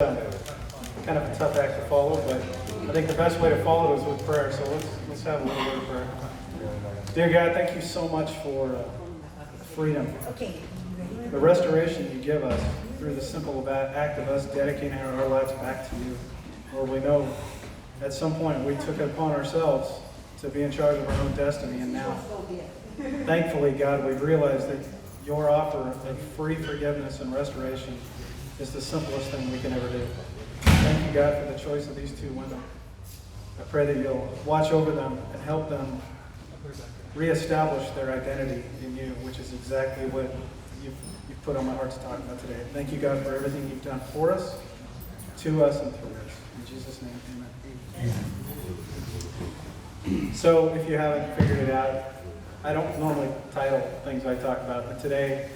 Kind of a tough act to follow, but I think the best way to follow it is with prayer. So let's have a little bit of prayer. Dear God, thank you so much for freedom, the restoration you give us through the simple act of us dedicating our lives back to you. Lord, we know at some point we took it upon ourselves to be in charge of our own destiny, and now, thankfully, God, we've realized that your offer of free forgiveness and restoration is the simplest thing we can ever do. Thank you, God, for the choice of these two women. I pray that you'll watch over them and help them reestablish their identity in you, which is exactly what you've put on my heart to talk about today. Thank you, God, for everything you've done for us, to us, and through us. In Jesus' name, amen. So, if you haven't figured it out, I don't normally title things I talk about, but today,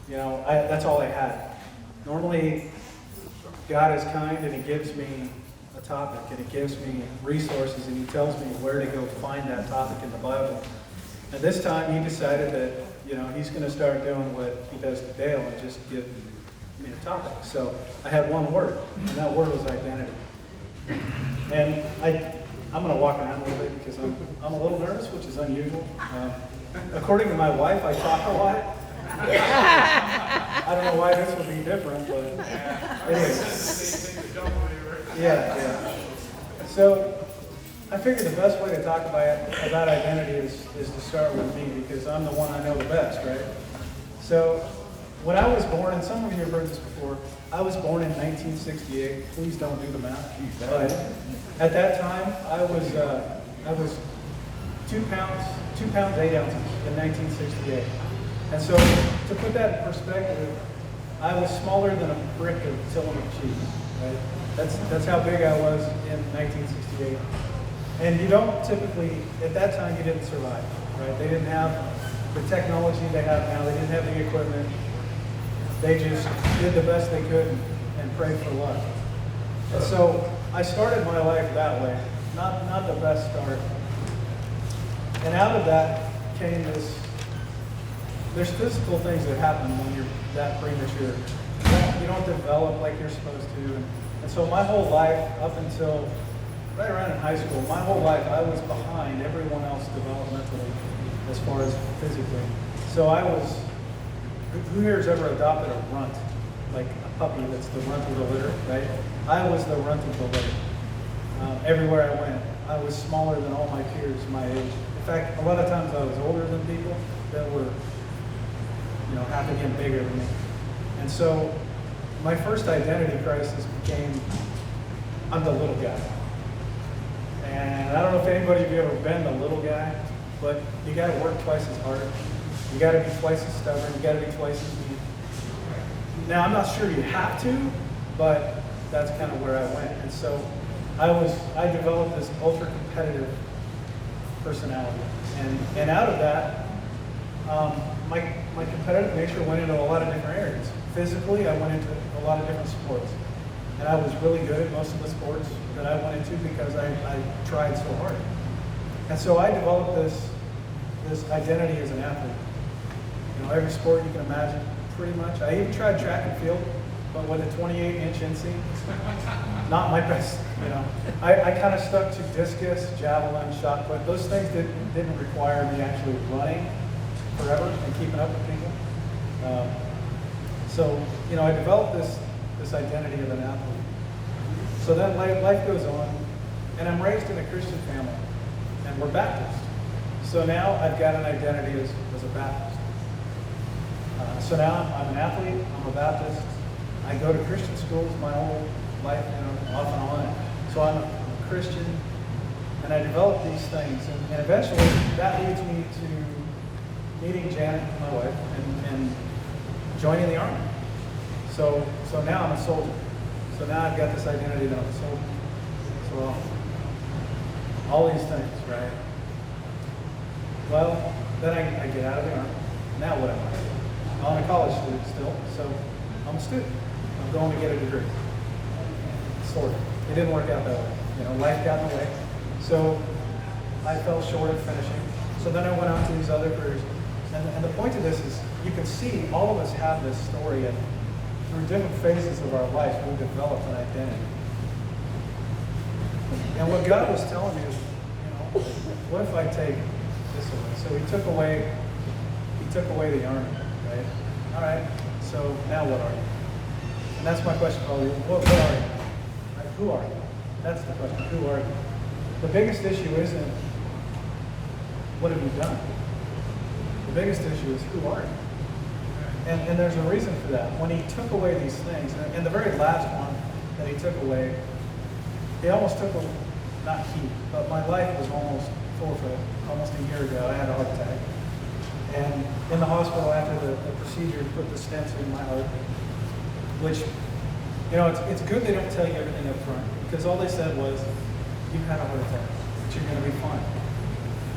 that's all I had. Normally, God is kind and He gives me a topic and He gives me resources and He tells me where to go find that topic in the Bible. And this time He decided that, He's going to start doing what He does to Dale and just give me a topic. So I had one word, and that word was identity. And I'm going to walk around a little bit because I'm a little nervous, which is unusual. According to my wife, I talk a lot. I don't know why this would be different, but anyways. Yeah. So I figured the best way to talk about identity is to start with me, because I'm the one I know the best, right? So when I was born, and some of you have heard this before, I was born in 1968. Please don't do the math. But at that time, I was 2 pounds 8 ounces in 1968. And so, to put that in perspective, I was smaller than a brick of Tillamook cheese, right? That's how big I was in 1968. And you don't typically, at that time, you didn't survive, right? They didn't have the technology they have now. They didn't have the equipment. They just did the best they could and prayed for luck. And so, I started my life that way, not the best start. And out of that came there's physical things that happen when you're that premature. You don't develop like you're supposed to. And so my whole life, up until right around in high school, my whole life I was behind everyone else developmentally as far as physically. So who here has ever adopted a runt? Like a puppy that's the runt of the litter, right? I was the runt of the litter. Everywhere I went, I was smaller than all my peers my age. In fact, a lot of times I was older than people that were half again bigger than me. And so my first identity crisis became, I'm the little guy. And I don't know if anybody of you ever been the little guy, but you got to work twice as hard. You got to be twice as stubborn. You got to be twice as mean. Now, I'm not sure you have to, but that's kind of where I went. And so I developed this ultra competitive personality. And out of that, my competitive nature went into a lot of different areas. Physically, I went into a lot of different sports. And I was really good at most of the sports that I went into because I tried so hard. And so I developed this identity as an athlete. Every sport you can imagine, pretty much. I even tried track and field, but with a 28-inch inseam. Not my best, I kind of stuck to discus, javelin, shot put. Those things didn't require me actually running forever and keeping up with people. So I developed this identity of an athlete. So then life goes on, and I'm raised in a Christian family, and we're Baptist. So now I've got an identity as a Baptist. So now I'm an athlete, I'm a Baptist. I go to Christian schools my whole life, off and on. So I'm a Christian, and I develop these things, and eventually that leads me to meeting Janet, my wife, and joining the Army. So now I'm a soldier. So now I've got this identity that I'm a soldier. So all these things, right? Well, then I get out of the Army. Now what am I? I'm a college student still, so I'm a student. I'm going to get a degree. Sort of. It didn't work out that way. Life got in the way. So I fell short of finishing. So then I went on to these other careers. And the point of this is you can see all of us have this story of through different phases of our life, we develop an identity. And what God was telling me is, what if I take this away? So he took away the army, right? All right, so now what are you? And that's my question for you. What are you? Right? Who are you? That's the question. Who are you? The biggest issue isn't what have you done? The biggest issue is who are you? And there's a reason for that. When he took away these things, and the very last one that he took away, he almost took, not he, but my life was almost forfeit. Almost a year ago, I had a heart attack. And in the hospital after the procedure, put the stents in my heart, which, it's good they don't tell you everything up front, because all they said was, you had a heart attack, but you're going to be fine.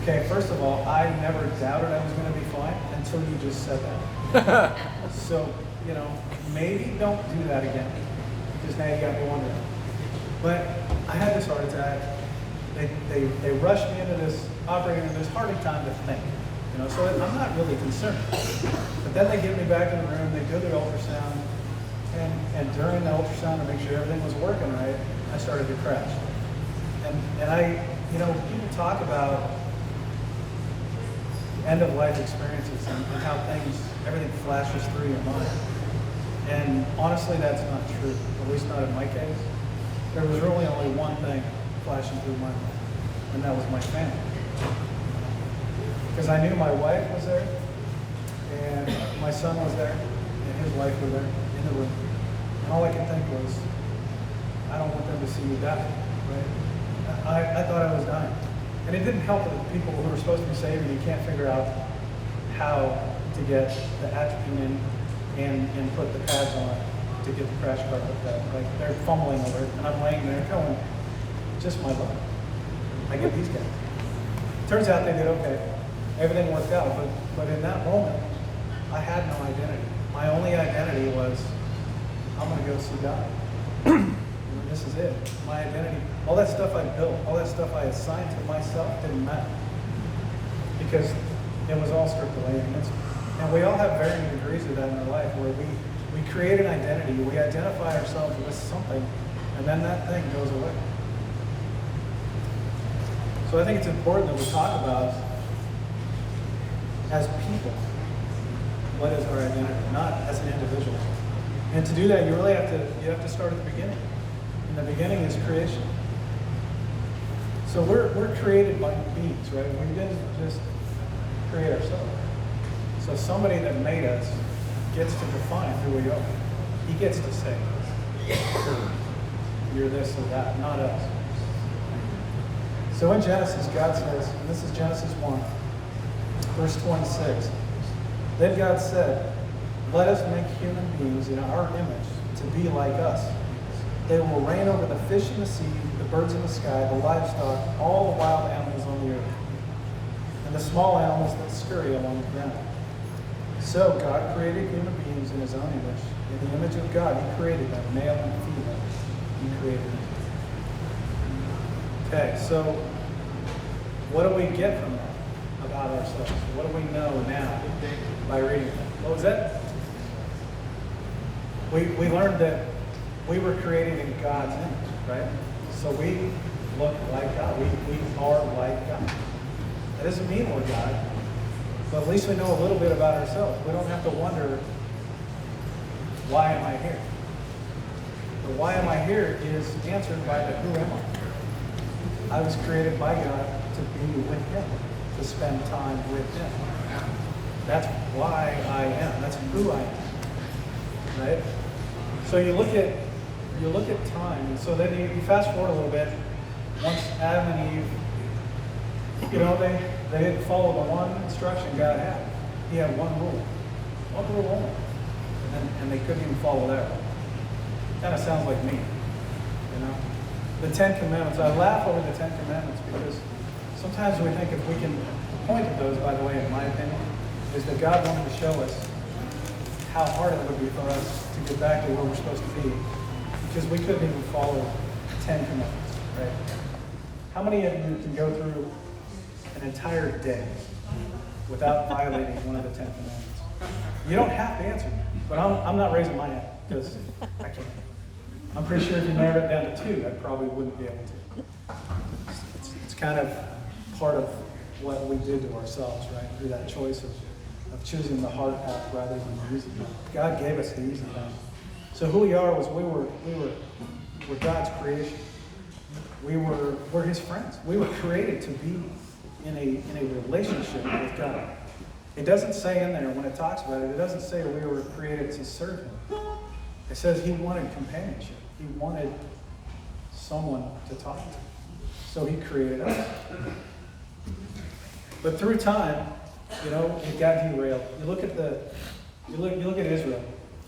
Okay, first of all, I never doubted I was going to be fine until you just said that. So, maybe don't do that again, because now you got me wondering. But I had this heart attack. They rushed me into this operating room. There's hardly time to think, so I'm not really concerned. But then they get me back in the room. They do the ultrasound, and during the ultrasound to make sure everything was working right, I started to crash. And I, people talk about end-of-life experiences and how everything flashes through your mind. And honestly, that's not true, at least not in my case. There was really only one thing flashing through my mind, and that was my family. Because I knew my wife was there, and my son was there, and his wife were there in the room. And all I could think was, I don't want them to see me die, right? I thought I was dying. And it didn't help that the people who were supposed to be saving you can't figure out how to get the atropine in and put the pads on to get the crash cart hooked up. Like, they're fumbling over it, and I'm laying there going, just my luck. I get these guys. Turns out they did okay. Everything worked out, but in that moment, I had no identity. My only identity was, I'm going to go see God. This is it. My identity, all that stuff I built, all that stuff I assigned to myself didn't matter, because it was all stripped away against me. And we all have varying degrees of that in our life, where we create an identity, we identify ourselves with something, and then that thing goes away. So I think it's important that we talk about, as people, what is our identity, not as an individual. And to do that, you really have to start at the beginning. And the beginning is creation. So we're created by beings, right? We didn't just create ourselves. So somebody that made us gets to define who we are. He gets to say, you're this or that, not us. So in Genesis, God says, and this is Genesis 1, verse 26, then God said, let us make human beings in our image to be like us. They will reign over the fish in the sea, the birds in the sky, the livestock, all the wild animals on the earth, and the small animals that scurry along the ground. So God created human beings in his own image. In the image of God, he created them, male and female. He created them. Okay, so what do we get from that about ourselves? What do we know now by reading that? What was that? We learned that we were created in God's image, right? So we look like God. We are like God. That doesn't mean we're God, but at least we know a little bit about ourselves. We don't have to wonder, why am I here? The why am I here is answered by the who am I? I was created by God to be with him, to spend time with him. That's why I am. That's who I am. Right? So you look at time, and so then you fast forward a little bit. Once Adam and Eve, they didn't follow the one instruction God had. He had one rule only, and they couldn't even follow that. Kind of sounds like me, The Ten Commandments. I laugh over the Ten Commandments because sometimes we think if we can, the point of those, by the way, in my opinion, is that God wanted to show us how hard it would be for us to get back to where we're supposed to be, because we couldn't even follow 10 commandments, right? How many of you can go through an entire day without violating one of the 10 commandments? You don't have to answer, but I'm not raising my hand. because I can't. I'm pretty sure if you narrowed it down to 2, I probably wouldn't be able to. It's kind of part of what we did to ourselves, right? Through that choice of choosing the hard path rather than the easy path. God gave us the easy path. So who we are was we're God's creation. We're His friends. We were created to be in a relationship with God. It doesn't say in there, when it talks about it, it doesn't say we were created to serve Him. It says He wanted companionship. He wanted someone to talk to. So He created us. But through time, it got derailed. You look at Israel,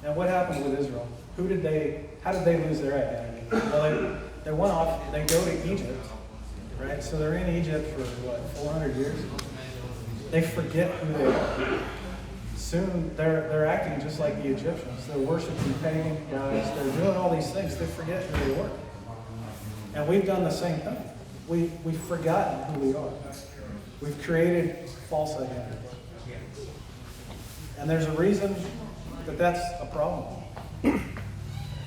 and what happened with Israel? How did they lose their identity? Well, they went off, they go to Egypt, right? So they're in Egypt for 400 years? They forget who they are. Soon they're acting just like the Egyptians. They're worshiping pagan gods. They're doing all these things. They forget who they were. And we've done the same thing. We've forgotten who we are. We've created false identities. And there's a reason that that's a problem.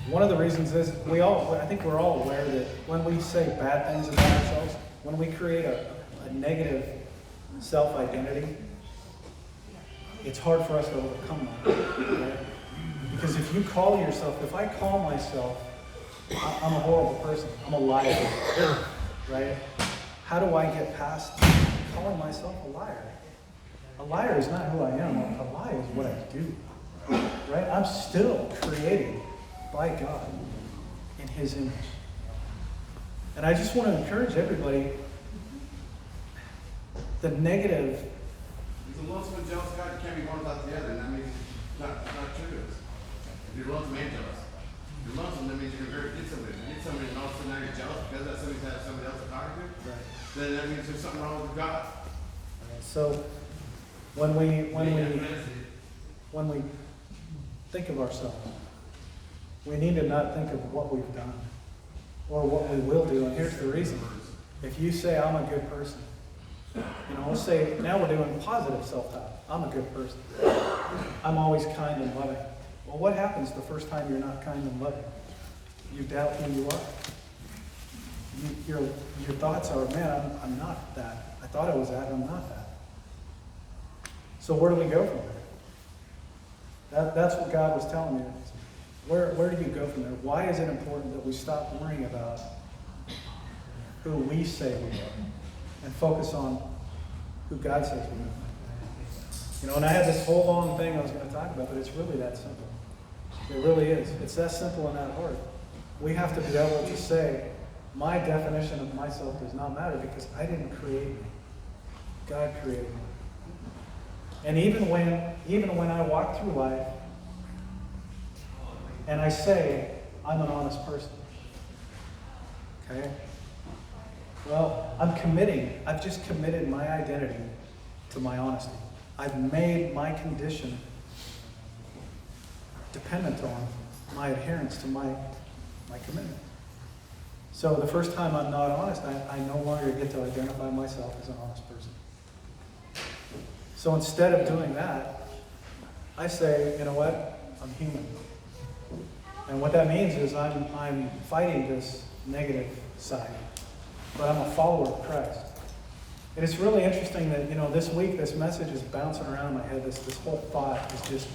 One of the reasons is I think we're all aware that when we say bad things about ourselves, when we create a negative self-identity, it's hard for us to overcome that. Right? Because if I call myself, I'm a horrible person, I'm a liar, right? How do I get past calling myself a liar? A liar is not who I am. A lie is what I do. Right? I'm still created by God in His image. And I just want to encourage everybody, the negative. If you're lonesome and jealous God, you can't be one without the other, and that means it's not true. If you're lonesome and jealous, if you're lonesome, that means you're going to get somebody. You get somebody, and all of a sudden now you're jealous because that somebody's had somebody else to talk to. Right. Then that means there's something wrong with God. So when we think of ourselves, we need to not think of what we've done or what we will do. And here's the reason. If you say, I'm a good person, let's say now we're doing positive self-talk. I'm a good person. I'm always kind and loving. Well, what happens the first time you're not kind and loving? You doubt who you are. Your thoughts are, man, I'm not that. I thought I was that, I'm not that. So where do we go from there? That's what God was telling me. Where do you go from there? Why is it important that we stop worrying about who we say we are and focus on who God says we are? And I had this whole long thing I was going to talk about, but it's really that simple. It really is. It's that simple and that hard. We have to be able to say, my definition of myself does not matter because I didn't create me. God created me. And even when I walk through life and I say, I'm an honest person, okay? Well, I've just committed my identity to my honesty. I've made my condition dependent on my adherence to my commitment. So the first time I'm not honest, I no longer get to identify myself as an honest person. So instead of doing that, I say, you know what? I'm human. And what that means is I'm fighting this negative side, but I'm a follower of Christ. And it's really interesting that, this week this message is bouncing around in my head. This whole thought is just,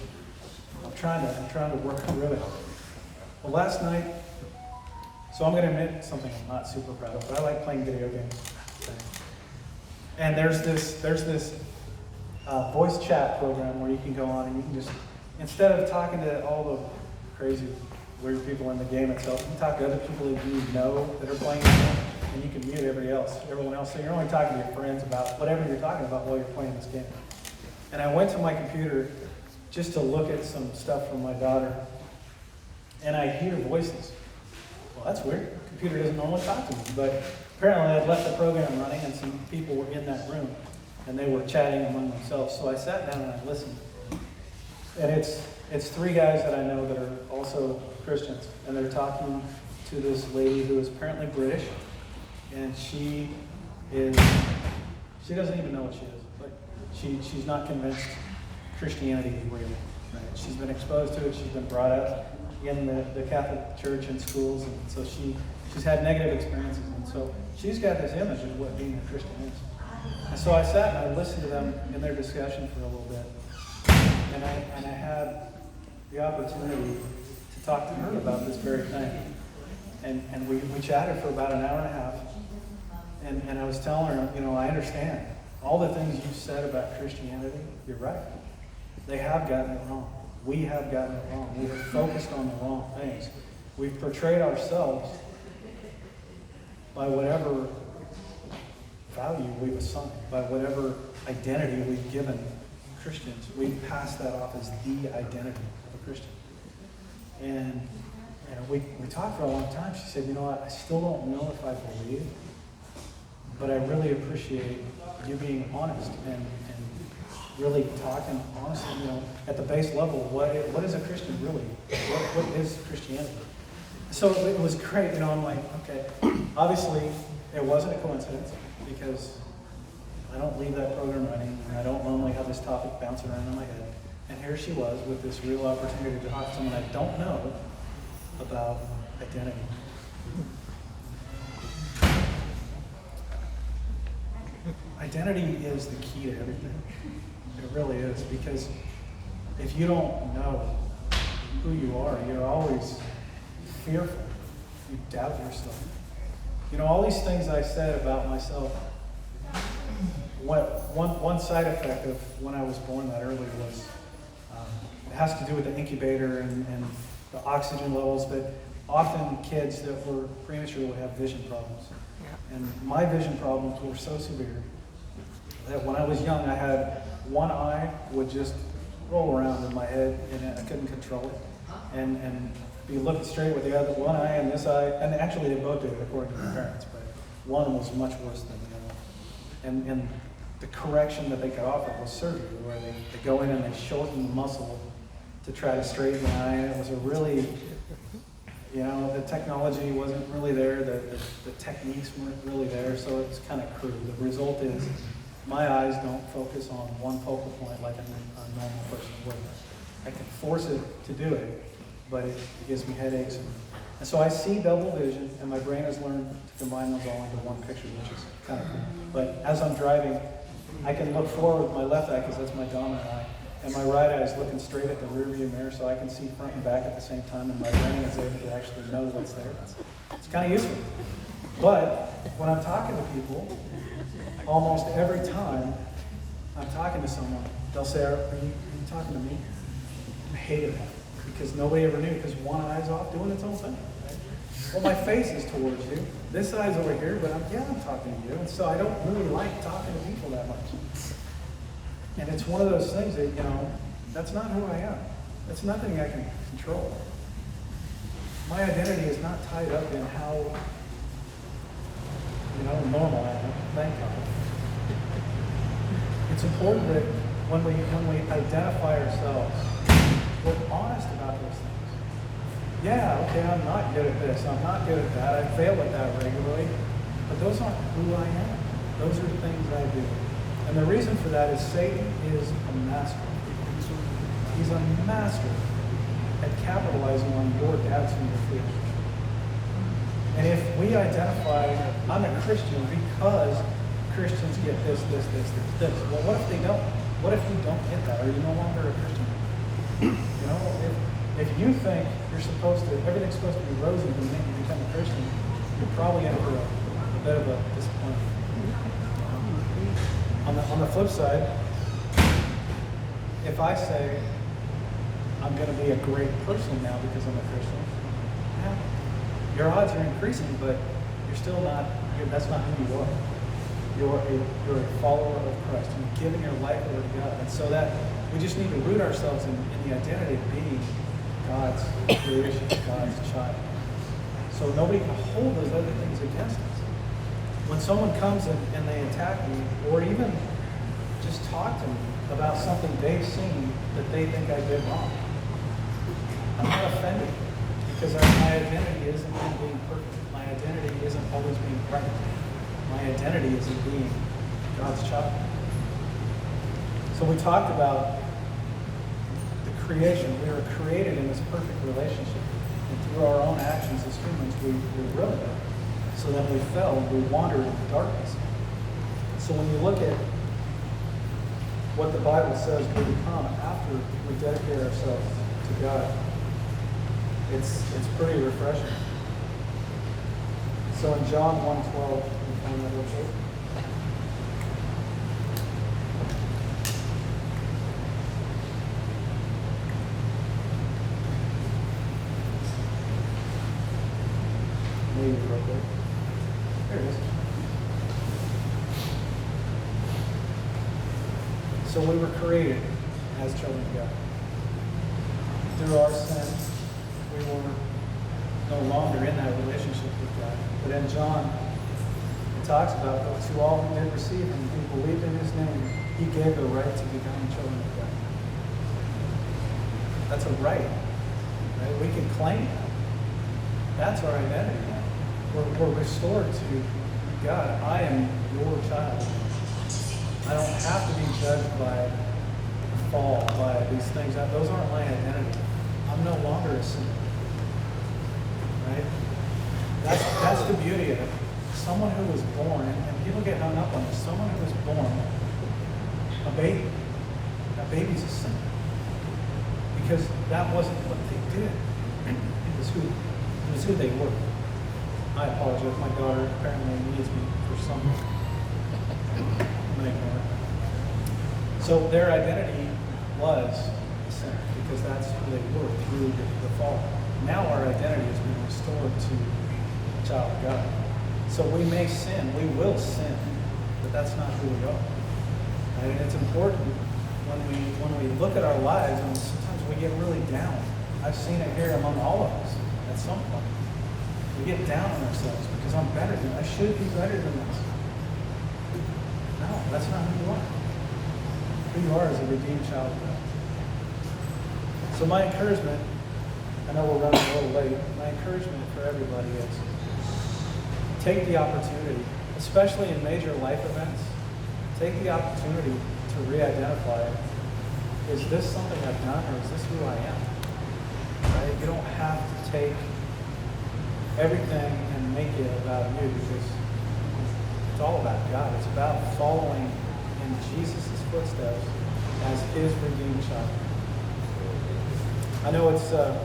I'm trying to work through it. Well, last night, so I'm going to admit something I'm not super proud of, but I like playing video games. And there's this voice chat program where you can go on and you can just, instead of talking to all the crazy, weird people in the game itself, you can talk to other people that you know that are playing the game, and you can mute everyone else. So you're only talking to your friends about whatever you're talking about while you're playing this game. And I went to my computer just to look at some stuff from my daughter, and I hear voices. Well, that's weird. The computer doesn't normally talk to me, but apparently I'd left the program running and some people were in that room and they were chatting among themselves. So I sat down and I listened. And it's 3 guys that I know that are also Christians, and they're talking to this lady who is apparently British, and she doesn't even know what she is, but she's not convinced Christianity is real. Right? She's been exposed to it, she's been brought up in the Catholic Church and schools, and so she's had negative experiences, and so she's got this image of what being a Christian is. And so I sat and I listened to them in their discussion for a little bit, and I had the opportunity to talk to her about this very thing, and we chatted for about an hour and a half, and I was telling her, you know, I understand all the things you said about Christianity. You're right. They have gotten it wrong. We have gotten it wrong. We have focused on the wrong things. We've portrayed ourselves by whatever value we've assigned, by whatever identity we've given Christians. We've passed that off as the identity of a Christian. And we talked for a long time. She said, you know what, I still don't know if I believe, but I really appreciate you being honest and really talking honestly, you know, at the base level, what is a Christian really? What is Christianity? So it was great, you know, I'm like, okay, obviously it wasn't a coincidence because I don't leave that program running and I don't normally have this topic bouncing around in my head. And here she was with this real opportunity to talk to someone I don't know about identity. Identity is the key to everything. It really is, because if you don't know who you are, you're always fearful. You doubt yourself. You know, all these things I said about myself, one side effect of when I was born that early was, it has to do with the incubator and the oxygen levels, but often kids that were premature would have vision problems. And my vision problems were so severe that when I was young, I had one eye would just roll around in my head and I couldn't control it. And be looking straight with the other one eye and this eye, and actually they both did it according to my parents, but one was much worse than the other. And the correction that they could offer was surgery, where they go in and they shorten the muscle to try to straighten the eye. And it was a really, you know, the technology wasn't really there, the techniques weren't really there, so it's kind of crude. The result is my eyes don't focus on one focal point like a normal person would. I can force it to do it, but it gives me headaches. And so I see double vision, and my brain has learned to combine those all into one picture, which is kind of cool. But as I'm driving, I can look forward with my left eye because that's my dominant eye. And my right eye is looking straight at the rearview mirror so I can see front and back at the same time, and my brain is able to actually know what's there. It's kind of useful. But when I'm talking to people, almost every time I'm talking to someone, they'll say, are you talking to me? I hated that because nobody ever knew, because one eye's off doing its own thing. Right? Well, my face is towards you. This eye's over here, but I'm talking to you. And so I don't really like talking to people that much. And it's one of those things that, you know, that's not who I am. That's nothing I can control. My identity is not tied up in how, you know, normal I am. Thank God. It's important that when we identify ourselves, we're honest about those things. Yeah, okay, I'm not good at this. I'm not good at that. I fail at that regularly. But those aren't who I am. Those are things I do. And the reason for that is Satan is a master. He's a master at capitalizing on your doubts and your fears. And if we identify, I'm a Christian because Christians get this. Well, what if they don't? What if you don't get that? Are you no longer a Christian? You know, if you think everything's supposed to be rosy the minute you become a Christian, you're probably in for a bit of a disappointment. On the flip side, if I say I'm going to be a great person now because I'm a Christian, yeah, your odds are increasing, but you're still not. That's not who you are. You're a follower of Christ. You've given your life over to God, and so that we just need to root ourselves in the identity of being God's creation, God's child. So nobody can hold those other things against us. When someone comes and they attack me, or even just talk to me about something they've seen that they think I did wrong, I'm not offended because my identity isn't in being perfect. My identity isn't always being right. My identity is in being God's child. So we talked about the creation. We were created in this perfect relationship with And through our own actions as humans, we ruined it. So then we fell, we wandered in darkness. So when you look at what the Bible says we become after we dedicate ourselves to God, it's pretty refreshing. So in John 1:12, you find that real quick? Maybe real quick. There it is. So we were created as children of God. Through our sin, we were no longer in that relationship with God. But in John, it talks about those to all who did receive him, who believed in his name, he gave the right to become children of God. That's a right. Right? We can claim that. That's our identity now. We're restored to God. I am your child. I don't have to be judged by the fall, by these things. Those aren't my identity. I'm no longer a sinner. Right? That's the beauty of it. Someone who was born, and people get hung up on this, someone who was born a baby. That baby's a sinner. Because that wasn't what they did. It was who they were. I apologize. My daughter apparently needs me for something. I'm gonna ignore it. So their identity was a sinner because that's who they were through the fall. Now our identity has been restored to a child of God. So we may sin, we will sin, but that's not who we are. Right? And it's important when we look at our lives, and sometimes we get really down. I've seen it here among all of us at some point. We get down on ourselves because I should be better than this. No, that's not who you are. Who you are is a redeemed child of God. So my encouragement, I know we're running a little late, my encouragement for everybody is take the opportunity, especially in major life events, take the opportunity to re-identify, is this something I've done or is this who I am? Right? You don't have to take everything and make it about you because it's all about God. It's about following in Jesus' footsteps as his redeemed child. I know it's